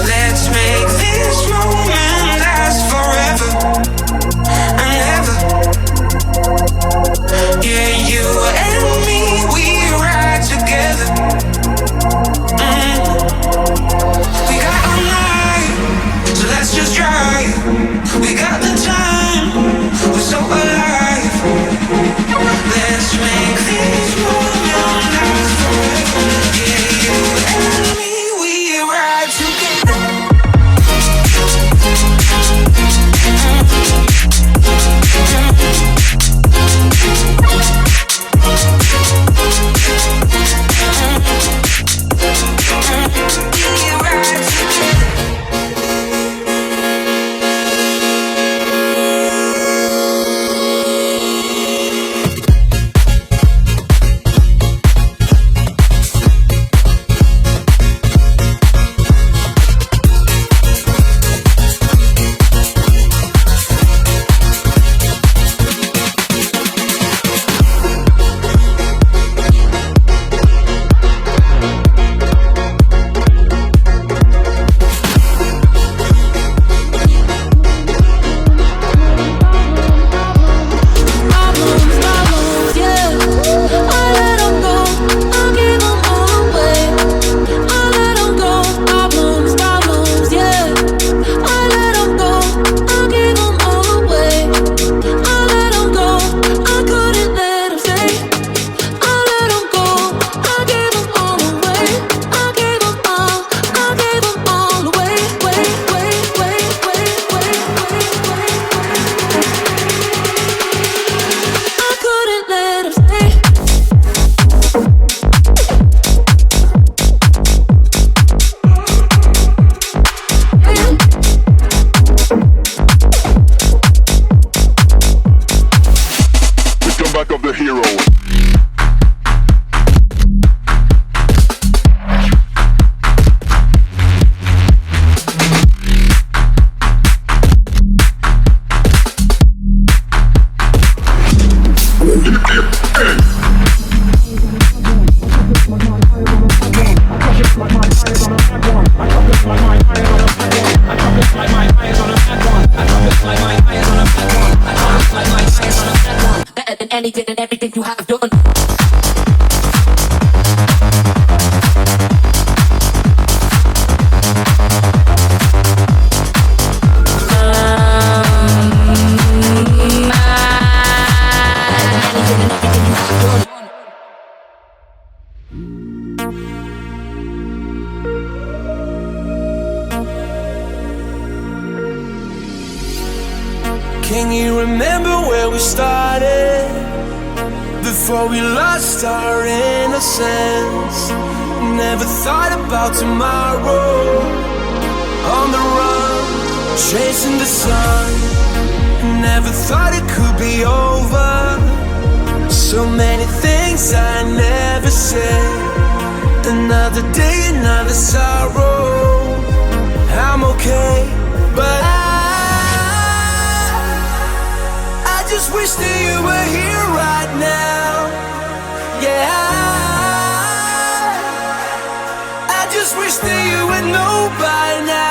Let's make this moment last forever and ever. Yeah, you and me, we ride together. We got all night, so let's just drive. We got the time, we're so alive. Let's make this moment last forever. Yeah, you and me, we ride together. Anything and everything you have done. Can you remember where we started? Before we lost our innocence, never thought about tomorrow. On the run, chasing the sun, never thought it could be over. So many things I never said. Another day, another sorrow. I'm okay, but I just wish that you were here right now. Yeah, I just wish that you would know by now.